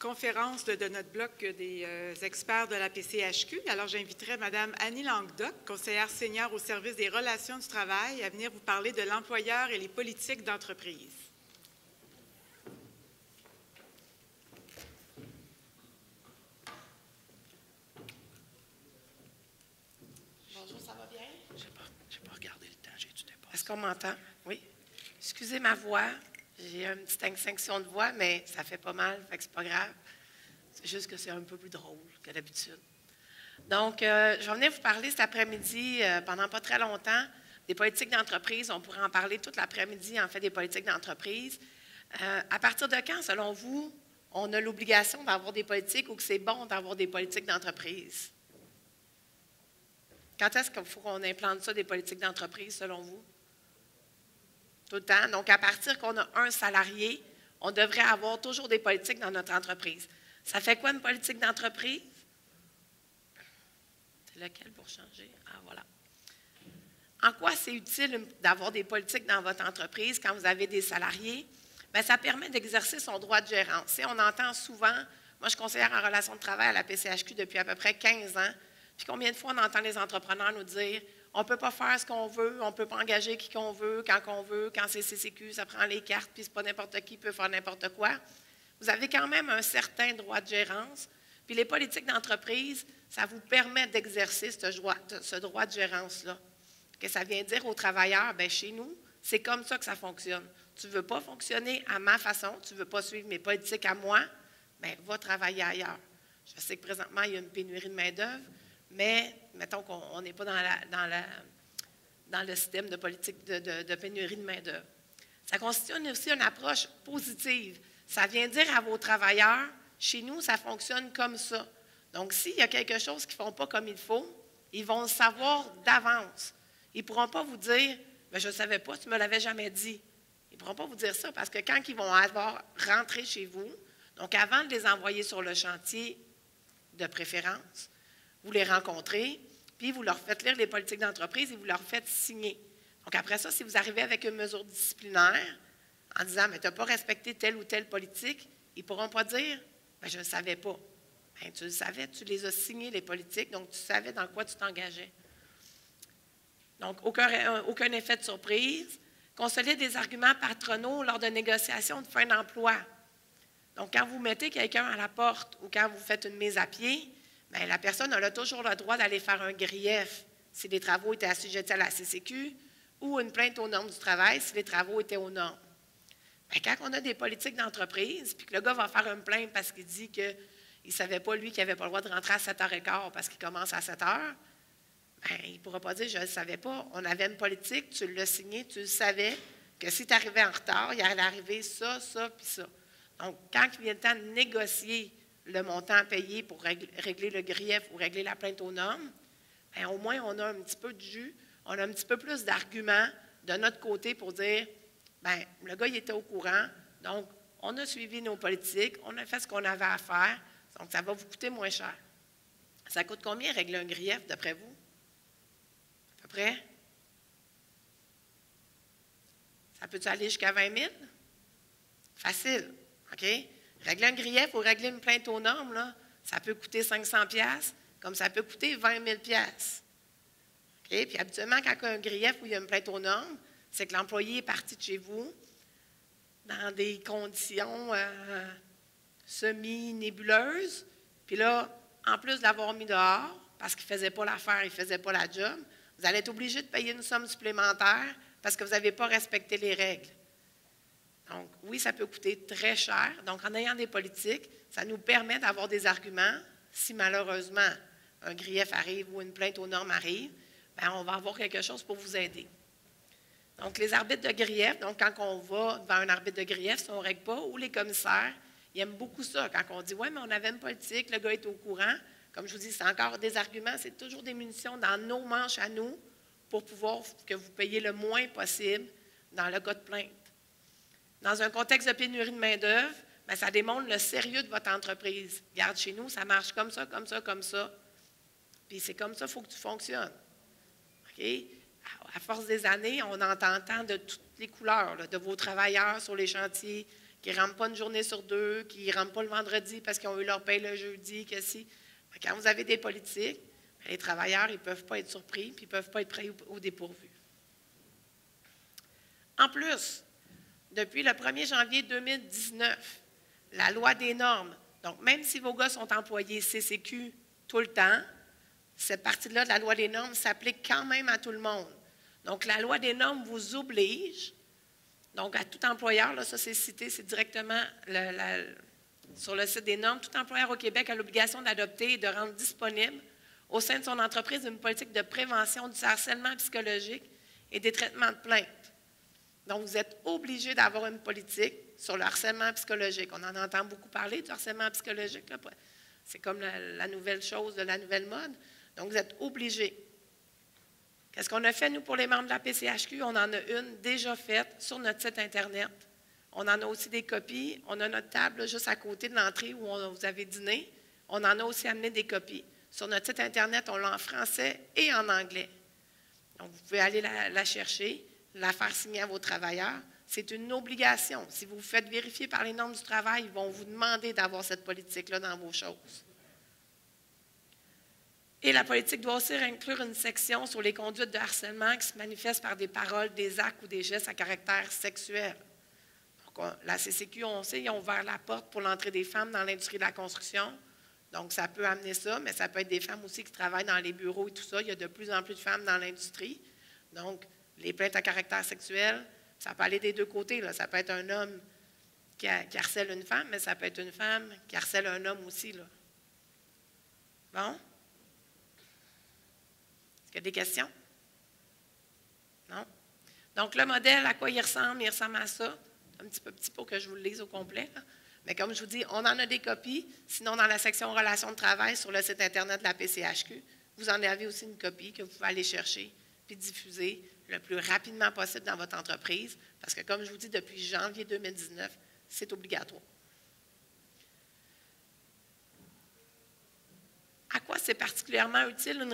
conférence de notre bloc des experts de la PCHQ. Alors, j'inviterai Mme Annie Languedoc, conseillère senior au service des relations du travail, à venir vous parler de l'employeur et les politiques d'entreprise. Bonjour, ça va bien? Je n'ai pas regardé le temps, j'ai du départ. Est-ce qu'on m'entend? Oui. Excusez ma voix. J'ai une petite extinction de voix, mais ça fait pas mal, fait que c'est pas grave. C'est juste que c'est un peu plus drôle que d'habitude. Donc, je vais venir vous parler cet après-midi, pendant pas très longtemps, des politiques d'entreprise. On pourrait en parler toute l'après-midi, en fait, des politiques d'entreprise. À partir de quand, selon vous, on a l'obligation d'avoir des politiques ou que c'est bon d'avoir des politiques d'entreprise? Quand est-ce qu'il faut qu'on implante ça, des politiques d'entreprise, selon vous? Tout le temps. Donc, à partir qu'on a un salarié, on devrait avoir toujours des politiques dans notre entreprise. Ça fait quoi une politique d'entreprise? C'est lequel pour changer? Ah, voilà. En quoi c'est utile d'avoir des politiques dans votre entreprise quand vous avez des salariés? Bien, ça permet d'exercer son droit de gérance. Et on entend souvent, moi je suis conseillère en relations de travail à la PCHQ depuis à peu près 15 ans, puis combien de fois on entend les entrepreneurs nous dire on ne peut pas faire ce qu'on veut, on ne peut pas engager qui qu'on veut, quand c'est CCQ, ça prend les cartes, puis c'est pas n'importe qui peut faire n'importe quoi. Vous avez quand même un certain droit de gérance, puis les politiques d'entreprise, ça vous permet d'exercer ce droit de gérance-là. Que ça vient dire aux travailleurs, bien chez nous, c'est comme ça que ça fonctionne. Tu ne veux pas fonctionner à ma façon, tu ne veux pas suivre mes politiques à moi, bien, va travailler ailleurs. Je sais que présentement, il y a une pénurie de main-d'œuvre, mais mettons qu'on n'est pas dans le système de politique de pénurie de main-d'œuvre. Ça constitue aussi une approche positive. Ça vient dire à vos travailleurs, chez nous, ça fonctionne comme ça. Donc, s'il y a quelque chose qu'ils ne font pas comme il faut, ils vont le savoir d'avance. Ils ne pourront pas vous dire « je ne savais pas, tu ne me l'avais jamais dit ». Ils ne pourront pas vous dire ça parce que quand ils vont avoir rentré chez vous, donc avant de les envoyer sur le chantier de préférence, vous les rencontrez, puis vous leur faites lire les politiques d'entreprise et vous leur faites signer. Donc après ça, si vous arrivez avec une mesure disciplinaire en disant « mais tu n'as pas respecté telle ou telle politique », ils ne pourront pas dire « je ne savais pas ». Bien, tu le savais, tu les as signés, les politiques, donc tu savais dans quoi tu t'engageais. Donc, aucun effet de surprise. Consolide des arguments patronaux lors de négociations de fin d'emploi. Donc, quand vous mettez quelqu'un à la porte ou quand vous faites une mise à pied, bien, la personne a toujours le droit d'aller faire un grief si les travaux étaient assujettis à la CCQ ou une plainte aux normes du travail si les travaux étaient aux normes. Bien, quand on a des politiques d'entreprise, puis que le gars va faire une plainte parce qu'il dit qu'il ne savait pas, lui, qu'il n'avait pas le droit de rentrer à 7h15 parce qu'il commence à 7h, bien, il ne pourra pas dire « je ne le savais pas ». On avait une politique, tu l'as signé, tu le savais que si tu arrivais en retard, il allait arriver ça, ça, puis ça. Donc, quand il vient le temps de négocier le montant à payer pour régler le grief ou régler la plainte aux normes, bien, au moins, on a un petit peu de jus, on a un petit peu plus d'arguments de notre côté pour dire bien, le gars, il était au courant, donc on a suivi nos politiques, on a fait ce qu'on avait à faire, donc ça va vous coûter moins cher. Ça coûte combien régler un grief, d'après vous? À peu près? Ça peut-tu aller jusqu'à 20 000? Facile, OK? Régler un grief ou régler une plainte aux normes, là, ça peut coûter 500$, comme ça peut coûter 20 000$. OK? Puis habituellement, quand il y a un grief ou il y a une plainte aux normes, c'est que l'employé est parti de chez vous dans des conditions semi-nébuleuses. Puis là, en plus de l'avoir mis dehors, parce qu'il ne faisait pas l'affaire, il ne faisait pas la job, vous allez être obligé de payer une somme supplémentaire parce que vous n'avez pas respecté les règles. Donc, oui, ça peut coûter très cher. Donc, en ayant des politiques, ça nous permet d'avoir des arguments. Si malheureusement un grief arrive ou une plainte aux normes arrive, bien, on va avoir quelque chose pour vous aider. Donc, les arbitres de grief, donc quand on va devant un arbitre de grief, si on ne règle pas, ou les commissaires, ils aiment beaucoup ça. Quand on dit « oui, mais on avait une politique, le gars est au courant », comme je vous dis, c'est encore des arguments, c'est toujours des munitions dans nos manches à nous pour pouvoir que vous payiez le moins possible dans le cas de plainte. Dans un contexte de pénurie de main-d'œuvre, bien, ça démontre le sérieux de votre entreprise. Regarde, chez nous, ça marche comme ça, comme ça, comme ça. Puis c'est comme ça, il faut que tu fonctionnes. OK? À force des années, on entend tant de toutes les couleurs là, de vos travailleurs sur les chantiers qui ne rentrent pas une journée sur deux, qui ne rentrent pas le vendredi parce qu'ils ont eu leur paye le jeudi, que si. Quand vous avez des politiques, les travailleurs, ils ne peuvent pas être surpris, puis ils ne peuvent pas être pris au dépourvu. En plus, depuis le 1er janvier 2019, la loi des normes, donc même si vos gars sont employés CCQ tout le temps, cette partie-là de la loi des normes s'applique quand même à tout le monde. Donc, la loi des normes vous oblige, donc à tout employeur, là, ça c'est cité, c'est directement sur le site des normes, tout employeur au Québec a l'obligation d'adopter et de rendre disponible au sein de son entreprise une politique de prévention du harcèlement psychologique et des traitements de plainte. Donc, vous êtes obligé d'avoir une politique sur le harcèlement psychologique. On en entend beaucoup parler du harcèlement psychologique. C'est comme la nouvelle chose de la nouvelle mode. Donc, vous êtes obligé. Qu'est-ce qu'on a fait, nous, pour les membres de la PCHQ? On en a une déjà faite sur notre site Internet. On en a aussi des copies. On a notre table là, juste à côté de l'entrée où vous avez dîné. On en a aussi amené des copies. Sur notre site Internet, on l'a en français et en anglais. Donc, vous pouvez aller la chercher, la faire signer à vos travailleurs. C'est une obligation. Si vous vous faites vérifier par les normes du travail, ils vont vous demander d'avoir cette politique-là dans vos choses. Et la politique doit aussi inclure une section sur les conduites de harcèlement qui se manifestent par des paroles, des actes ou des gestes à caractère sexuel. Donc, la CCQ, on sait, ils ont ouvert la porte pour l'entrée des femmes dans l'industrie de la construction. Donc, ça peut amener ça, mais ça peut être des femmes aussi qui travaillent dans les bureaux et tout ça. Il y a de plus en plus de femmes dans l'industrie. Donc, les plaintes à caractère sexuel, ça peut aller des deux côtés, là. Ça peut être un homme qui harcèle une femme, mais ça peut être une femme qui harcèle un homme aussi, là. Bon? Est-ce qu'il y a des questions? Non? Donc, le modèle, à quoi il ressemble à ça. Un petit peu petit pour que je vous le lise au complet, là. Mais comme je vous dis, on en a des copies. Sinon, dans la section relations de travail sur le site Internet de la PCHQ, vous en avez aussi une copie que vous pouvez aller chercher puis diffuser le plus rapidement possible dans votre entreprise. Parce que, comme je vous dis, depuis janvier 2019, c'est obligatoire. À quoi c'est particulièrement utile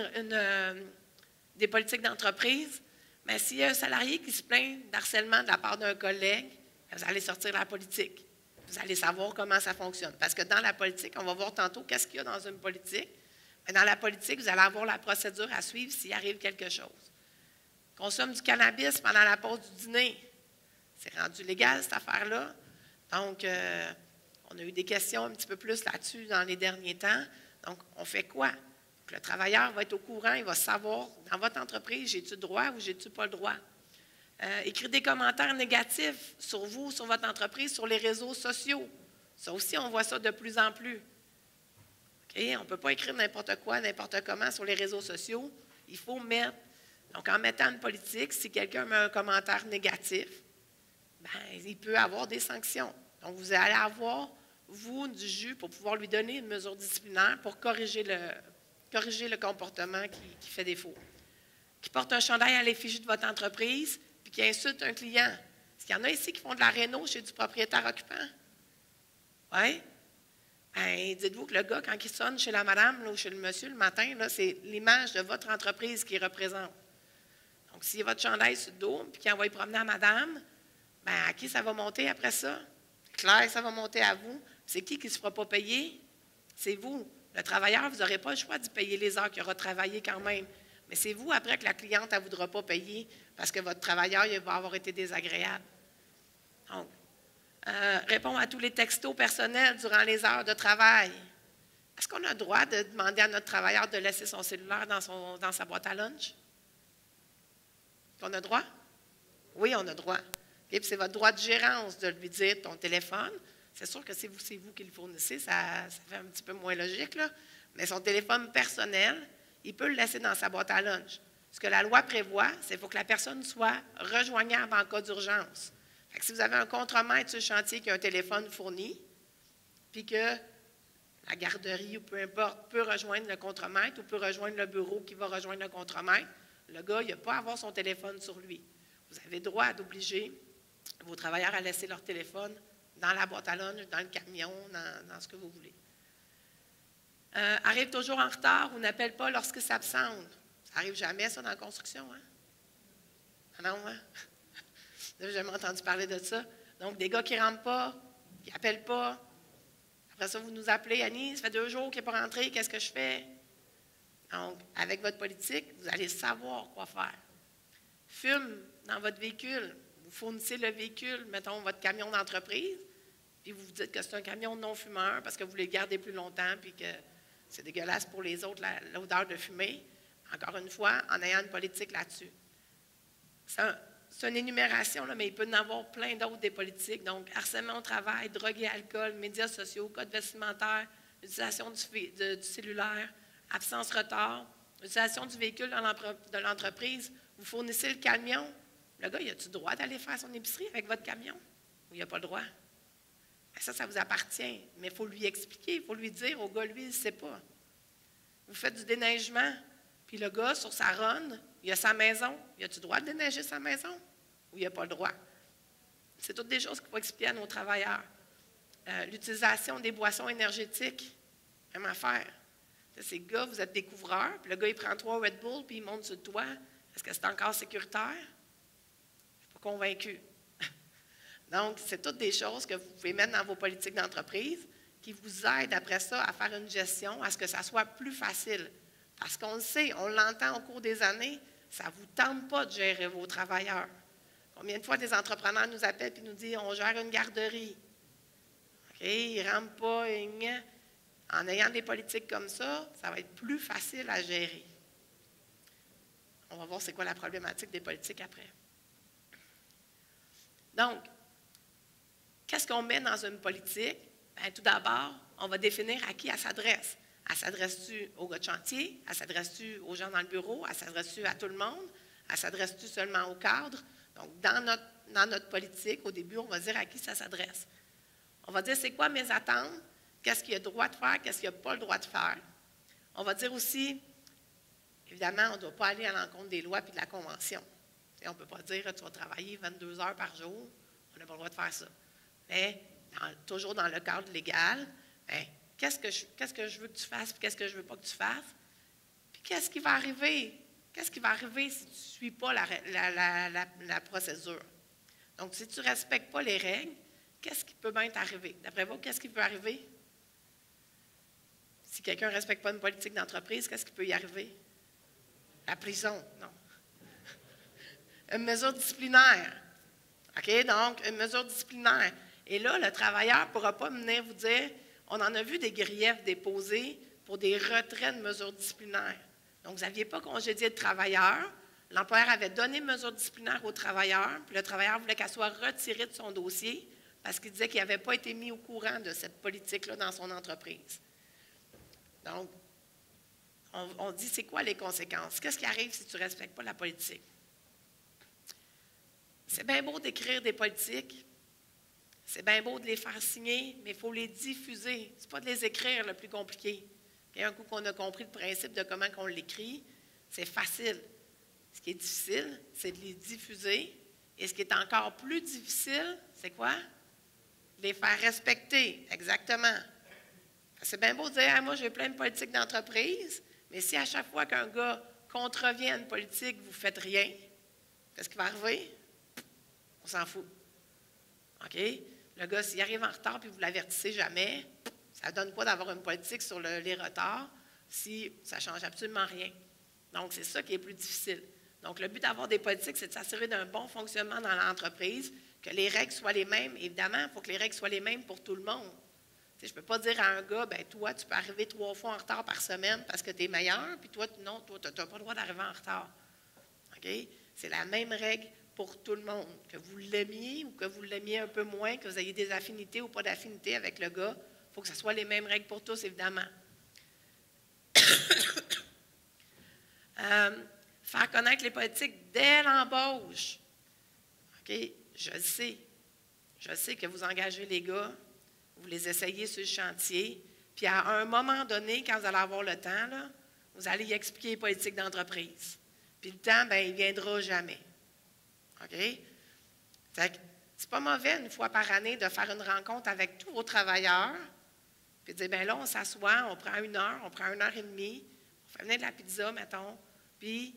des politiques d'entreprise? Bien, s'il y a un salarié qui se plaint d'harcèlement de la part d'un collègue, vous allez sortir la politique. Vous allez savoir comment ça fonctionne. Parce que dans la politique, on va voir tantôt qu'est-ce qu'il y a dans une politique. Mais dans la politique, vous allez avoir la procédure à suivre s'il arrive quelque chose. Consomme du cannabis pendant la pause du dîner. C'est rendu légal, cette affaire-là. Donc, on a eu des questions un petit peu plus là-dessus dans les derniers temps. Donc, on fait quoi? Donc, le travailleur va être au courant, il va savoir, dans votre entreprise, j'ai-tu le droit ou j'ai-tu pas le droit? Écrire des commentaires négatifs sur vous, sur votre entreprise, sur les réseaux sociaux. Ça aussi, on voit ça de plus en plus. Okay? On ne peut pas écrire n'importe quoi, n'importe comment sur les réseaux sociaux. Il faut mettre. Donc, en mettant une politique, si quelqu'un met un commentaire négatif, bien, il peut avoir des sanctions. Donc, vous allez avoir, vous, du jus pour pouvoir lui donner une mesure disciplinaire pour corriger le comportement qui fait défaut. Qui porte un chandail à l'effigie de votre entreprise, puis qui insulte un client. Est-ce qu'il y en a ici qui font de la réno chez du propriétaire occupant? Oui? Bien, dites-vous que le gars, quand il sonne chez la madame là, ou chez le monsieur le matin, là, c'est l'image de votre entreprise qu'il représente. Donc, s'il y a votre chandail sur le dos, puis qu'il envoie promener à madame, bien, à qui ça va monter après ça? Claire, ça va monter à vous. C'est qui ne se fera pas payer? C'est vous. Le travailleur, vous n'aurez pas le choix d'y payer les heures qu'il aura travaillé quand même. Mais c'est vous, après, que la cliente, elle ne voudra pas payer parce que votre travailleur il va avoir été désagréable. Donc, répondre à tous les textos personnels durant les heures de travail. Est-ce qu'on a le droit de demander à notre travailleur de laisser son cellulaire dans sa boîte à lunch? On a le droit? Oui, on a le droit. Et puis c'est votre droit de gérance de lui dire ton téléphone. C'est sûr que c'est vous qui le fournissez, ça fait un petit peu moins logique, là. Mais son téléphone personnel, il peut le laisser dans sa boîte à lunch. Ce que la loi prévoit, c'est qu'il faut que la personne soit rejoignable en cas d'urgence. Fait que si vous avez un contremaître sur le chantier qui a un téléphone fourni, puis que la garderie ou peu importe peut rejoindre le contremaître ou peut rejoindre le bureau qui va rejoindre le contremaître, le gars, il n'a pas à avoir son téléphone sur lui. Vous avez le droit d'obliger vos travailleurs à laisser leur téléphone dans la boîte à lunch, dans le camion, dans ce que vous voulez. Arrive toujours en retard ou n'appelle pas lorsqu'il s'absente. Ça n'arrive jamais, ça, dans la construction, hein? Ah non, hein? Vous n'avez jamais entendu parler de ça. Donc, des gars qui ne rentrent pas il n'appelle pas. Après ça, vous nous appelez, Annie, ça fait 2 jours qu'il n'est pas rentré, qu'est-ce que je fais? Donc, avec votre politique, vous allez savoir quoi faire. Fume dans votre véhicule. Vous fournissez le véhicule, mettons votre camion d'entreprise, puis vous vous dites que c'est un camion non-fumeur parce que vous voulez le garder plus longtemps, puis que c'est dégueulasse pour les autres, l'odeur de fumée. Encore une fois, en ayant une politique là-dessus. C'est une énumération, là, mais il peut y en avoir plein d'autres des politiques. Donc, harcèlement au travail, drogue et alcool, médias sociaux, code vestimentaire, utilisation du cellulaire, absence-retard, utilisation du véhicule de l'entreprise. Vous fournissez le camion. Le gars, il a-tu le droit d'aller faire son épicerie avec votre camion? Ou il n'a pas le droit? Bien, ça vous appartient. Mais il faut lui expliquer, il faut lui dire au gars, lui, il ne sait pas. Vous faites du déneigement, puis le gars, sur sa ronde, il a sa maison. Il a-tu le droit de déneiger sa maison? Ou il n'a pas le droit? C'est toutes des choses qu'il faut expliquer à nos travailleurs. L'utilisation des boissons énergétiques, même affaire. Ces gars, vous êtes découvreurs, puis le gars, il prend 3 Red Bull, puis il monte sur le toit. Est-ce que c'est encore sécuritaire? Je ne suis pas convaincue. Donc, c'est toutes des choses que vous pouvez mettre dans vos politiques d'entreprise qui vous aident après ça à faire une gestion, à ce que ça soit plus facile. Parce qu'on le sait, on l'entend au cours des années, ça ne vous tente pas de gérer vos travailleurs. Combien de fois des entrepreneurs nous appellent et nous disent « on gère une garderie ». OK, ils ne rentrent pas, en ayant des politiques comme ça, ça va être plus facile à gérer. On va voir c'est quoi la problématique des politiques après. Donc, qu'est-ce qu'on met dans une politique? Bien, tout d'abord, on va définir à qui elle s'adresse. Elle s'adresse-tu aux gars de chantier? Elle s'adresse-tu aux gens dans le bureau? Elle s'adresse-tu à tout le monde? Elle s'adresse-tu seulement aux cadres? Donc, dans notre politique, au début, on va dire à qui ça s'adresse. On va dire c'est quoi mes attentes? Qu'est-ce qu'il y a le droit de faire? Qu'est-ce qu'il n'y a pas le droit de faire? On va dire aussi, évidemment, on ne doit pas aller à l'encontre des lois et de la Convention. Et on ne peut pas dire tu vas travailler 22 heures par jour. On n'a pas le droit de faire ça. Mais toujours dans le cadre légal, bien, qu'est-ce que je veux que tu fasses et qu'est-ce que je ne veux pas que tu fasses? Puis qu'est-ce qui va arriver? Qu'est-ce qui va arriver si tu ne suis pas la procédure? Donc, si tu ne respectes pas les règles, qu'est-ce qui peut bien t'arriver? D'après vous, qu'est-ce qui peut arriver? Si quelqu'un ne respecte pas une politique d'entreprise, qu'est-ce qui peut y arriver? La prison, non. Une mesure disciplinaire. OK? Donc, une mesure disciplinaire. Et là, le travailleur ne pourra pas venir vous dire, on en a vu des griefs déposés pour des retraits de mesures disciplinaires. Donc, vous n'aviez pas congédié le travailleur. L'employeur avait donné une mesure disciplinaire au travailleur, puis le travailleur voulait qu'elle soit retirée de son dossier parce qu'il disait qu'il n'avait pas été mis au courant de cette politique-là dans son entreprise. Donc, on dit, c'est quoi les conséquences? Qu'est-ce qui arrive si tu ne respectes pas la politique? C'est bien beau d'écrire des politiques, c'est bien beau de les faire signer, mais il faut les diffuser. Ce n'est pas de les écrire le plus compliqué. Et un coup qu'on a compris le principe de comment on l'écrit, c'est facile. Ce qui est difficile, c'est de les diffuser. Et ce qui est encore plus difficile, c'est quoi? De les faire respecter, exactement. C'est bien beau de dire, moi j'ai plein de politiques d'entreprise, mais si à chaque fois qu'un gars contrevient à une politique, vous ne faites rien, qu'est-ce qui va arriver? On s'en fout. OK? Le gars, s'il arrive en retard et vous ne l'avertissez jamais, ça ne donne quoi d'avoir une politique sur les retards si ça ne change absolument rien. Donc, c'est ça qui est plus difficile. Donc, le but d'avoir des politiques, c'est de s'assurer d'un bon fonctionnement dans l'entreprise, que les règles soient les mêmes. Évidemment, il faut que les règles soient les mêmes pour tout le monde. Je ne peux pas dire à un gars, bien, toi, tu peux arriver 3 fois en retard par semaine parce que tu es meilleur, puis toi, non, toi, tu n'as pas le droit d'arriver en retard. OK? C'est la même règle pour tout le monde. Que vous l'aimiez ou que vous l'aimiez un peu moins, que vous ayez des affinités ou pas d'affinités avec le gars, il faut que ce soit les mêmes règles pour tous, évidemment. Faire connaître les politiques dès l'embauche. OK? Je le sais. Je sais que vous engagez les gars, vous les essayez sur le chantier, puis à un moment donné, quand vous allez avoir le temps, là, vous allez y expliquer les politiques d'entreprise. Puis le temps, bien, il ne viendra jamais. OK? C'est pas mauvais, une fois par année, de faire une rencontre avec tous vos travailleurs, puis de dire, bien là, on s'assoit, on prend 1 heure, on prend 1 heure et demie, on fait venir de la pizza, mettons, puis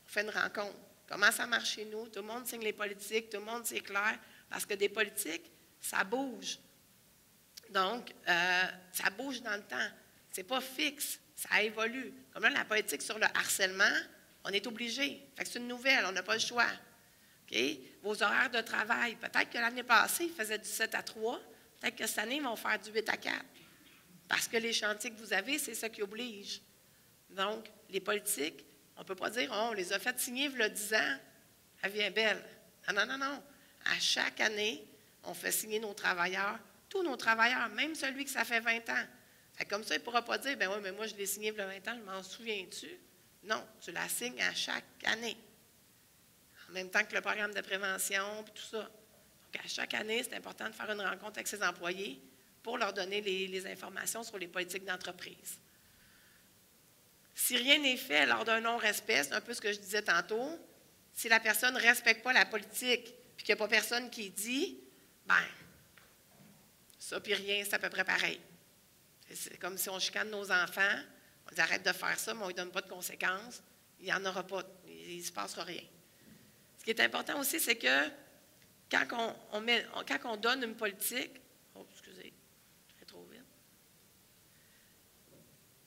on fait une rencontre. Comment ça marche chez nous? Tout le monde signe les politiques, tout le monde c'est clair, parce que des politiques, ça bouge. Donc, ça bouge dans le temps. Ce n'est pas fixe, ça évolue. Comme là, la politique sur le harcèlement, on est obligé. Fait que c'est une nouvelle, on n'a pas le choix. Okay? Vos horaires de travail, peut-être que l'année passée, ils faisaient du 7 à 3, peut-être que cette année, ils vont faire du 8 à 4. Parce que les chantiers que vous avez, c'est ça qui oblige. Donc, les politiques, on ne peut pas dire, oh, on les a fait signer il y a 10 ans, elle vient belle. Non, non, non, non. À chaque année, on fait signer nos travailleurs, tous nos travailleurs, même celui que ça fait 20 ans. Fait comme ça, il ne pourra pas dire, ben oui, mais moi, je l'ai signé il y a 20 ans, je m'en souviens-tu? Non, tu la signes à chaque année. En même temps que le programme de prévention, puis tout ça. Donc, à chaque année, c'est important de faire une rencontre avec ses employés pour leur donner les informations sur les politiques d'entreprise. Si rien n'est fait lors d'un non-respect, c'est un peu ce que je disais tantôt, si la personne ne respecte pas la politique puis qu'il n'y a pas personne qui dit, bien, ça puis rien, c'est à peu près pareil. C'est comme si on chicane nos enfants, on dit arrête de faire ça, mais on ne lui donne pas de conséquences, il n'y en aura pas, il ne se passera rien. Ce qui est important aussi, c'est que quand on donne une politique, trop vite.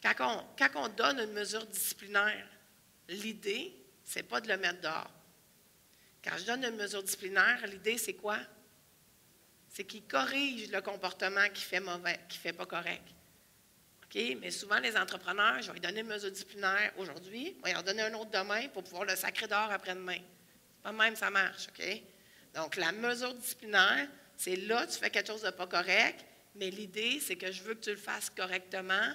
Quand on donne une mesure disciplinaire, l'idée, ce n'est pas de le mettre dehors. Quand je donne une mesure disciplinaire, l'idée, c'est quoi? C'est qu'il corrige le comportement qui fait mauvais, qui ne fait pas correct. OK? Mais souvent, les entrepreneurs, je vais lui donner une mesure disciplinaire aujourd'hui, je vais leur donner un autre demain pour pouvoir le sacrer dehors après-demain. C'est pas même, ça marche. OK? Donc, la mesure disciplinaire, c'est là, tu fais quelque chose de pas correct, mais l'idée, c'est que je veux que tu le fasses correctement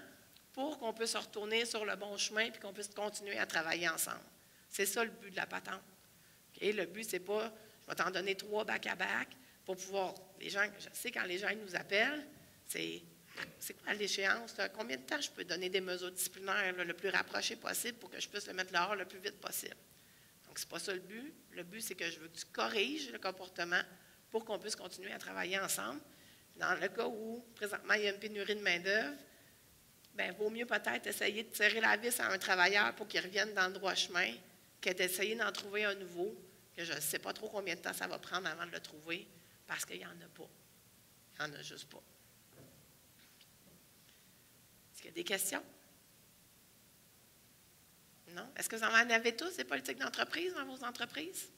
pour qu'on puisse retourner sur le bon chemin et qu'on puisse continuer à travailler ensemble. C'est ça le but de la patente. Okay? Le but, c'est pas, je vais t'en donner 3 back-à-back pour pouvoir, les gens, je sais quand les gens nous appellent, c'est quoi l'échéance? Combien de temps je peux donner des mesures disciplinaires le plus rapproché possible pour que je puisse le mettre dehors le plus vite possible? Donc, ce n'est pas ça le but. Le but, c'est que je veux que tu corriges le comportement pour qu'on puisse continuer à travailler ensemble. Dans le cas où, présentement, il y a une pénurie de main-d'œuvre, bien, vaut mieux peut-être essayer de tirer la vis à un travailleur pour qu'il revienne dans le droit chemin que d'essayer d'en trouver un nouveau, que je ne sais pas trop combien de temps ça va prendre avant de le trouver, parce qu'il n'y en a pas. Il n'y en a juste pas. Est-ce qu'il y a des questions? Non? Est-ce que vous en avez tous, des politiques d'entreprise dans vos entreprises?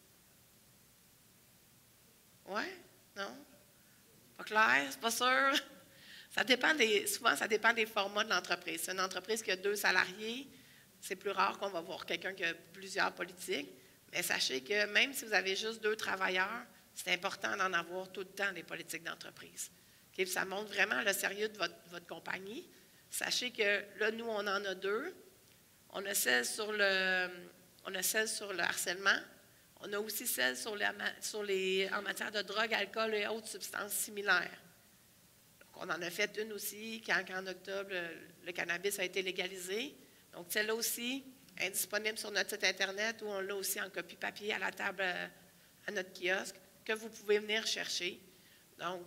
Oui? Non? Pas clair? C'est pas sûr? Ça dépend souvent, ça dépend des formats de l'entreprise. C'est une entreprise qui a 2 salariés, c'est plus rare qu'on va voir quelqu'un qui a plusieurs politiques. Mais sachez que même si vous avez juste 2 travailleurs, c'est important d'en avoir tout le temps des politiques d'entreprise. Okay? Ça montre vraiment le sérieux de votre compagnie. Sachez que là, nous, on en a 2. On a celle sur le harcèlement. On a aussi celle en matière de drogue, alcool et autres substances similaires. Donc, on en a fait une aussi quand en octobre, le cannabis a été légalisé. Donc, celle-là aussi est disponible sur notre site Internet ou on l'a aussi en copie papier à la table à notre kiosque que vous pouvez venir chercher. Donc,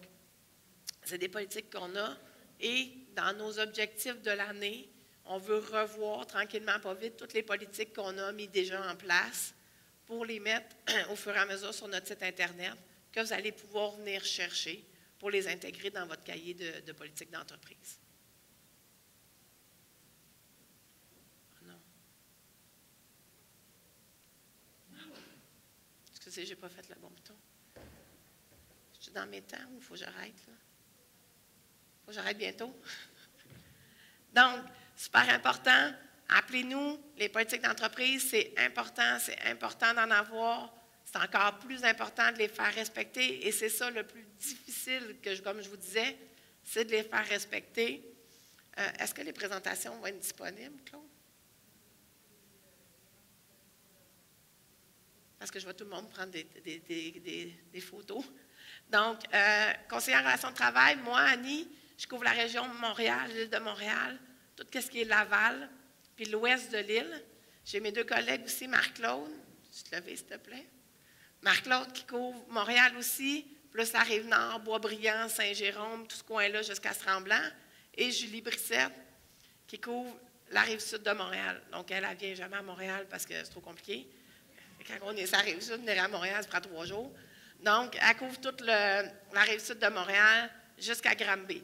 c'est des politiques qu'on a. Et dans nos objectifs de l'année, on veut revoir tranquillement, pas vite, toutes les politiques qu'on a mises déjà en place pour les mettre au fur et à mesure sur notre site Internet que vous allez pouvoir venir chercher pour les intégrer dans votre cahier de politique d'entreprise. Non. Excusez, je n'ai pas fait le bon bouton. Je suis dans mes temps ou il faut que j'arrête? Il faut que j'arrête bientôt. Donc, super important, appelez-nous, les politiques d'entreprise, c'est important d'en avoir, c'est encore plus important de les faire respecter et c'est ça le plus difficile, comme je vous disais, c'est de les faire respecter. Est-ce que les présentations vont être disponibles, Claude? Parce que je vois tout le monde prendre des photos. Donc, conseillère en relations de travail, moi, Annie, je couvre la région de Montréal, l'île de Montréal, tout ce qui est Laval, puis l'ouest de l'île. J'ai mes 2 collègues aussi, Marc-Claude, je te lever, s'il te plaît. Marc-Claude qui couvre Montréal aussi, plus la Rive-Nord, Boisbriand, Saint-Jérôme, tout ce coin-là jusqu'à Tremblant. Et Julie Brissette qui couvre la Rive-Sud de Montréal. Donc, elle ne vient jamais à Montréal parce que c'est trop compliqué. Et quand on est sur la Rive-Sud, venir à Montréal, ça prend 3 jours. Donc, elle couvre toute la Rive-Sud de Montréal jusqu'à Granby.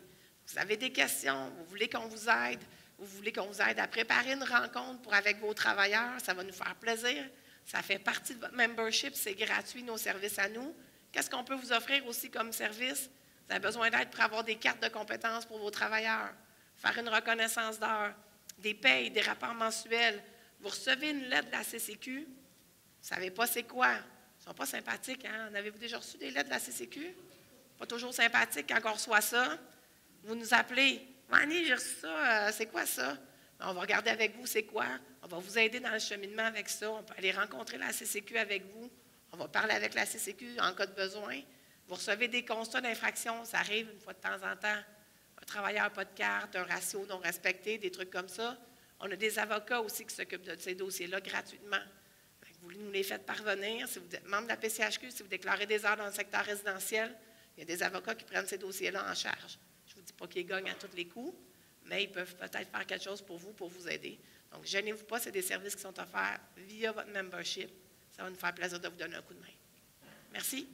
Vous avez des questions, vous voulez qu'on vous aide, vous voulez qu'on vous aide à préparer une rencontre avec vos travailleurs, ça va nous faire plaisir. Ça fait partie de votre membership, c'est gratuit, nos services à nous. Qu'est-ce qu'on peut vous offrir aussi comme service? Vous avez besoin d'aide pour avoir des cartes de compétences pour vos travailleurs, faire une reconnaissance d'heures, des payes, des rapports mensuels. Vous recevez une lettre de la CCQ, vous ne savez pas c'est quoi. Ils ne sont pas sympathiques, hein? En avez-vous déjà reçu des lettres de la CCQ? Pas toujours sympathique quand on reçoit ça. Vous nous appelez. Annie, j'ai reçu ça, c'est quoi ça? On va regarder avec vous c'est quoi. On va vous aider dans le cheminement avec ça. On peut aller rencontrer la CCQ avec vous. On va parler avec la CCQ en cas de besoin. Vous recevez des constats d'infraction, ça arrive une fois de temps en temps. Un travailleur pas de carte, un ratio non respecté, des trucs comme ça. On a des avocats aussi qui s'occupent de ces dossiers-là gratuitement. Vous nous les faites parvenir. Si vous êtes membre de la PCHQ, si vous déclarez des heures dans le secteur résidentiel, il y a des avocats qui prennent ces dossiers-là en charge. Je ne vous dis pas qu'ils gagnent à tous les coups, mais ils peuvent peut-être faire quelque chose pour vous aider. Donc, gênez-vous pas, c'est des services qui sont offerts via votre membership. Ça va nous faire plaisir de vous donner un coup de main. Merci.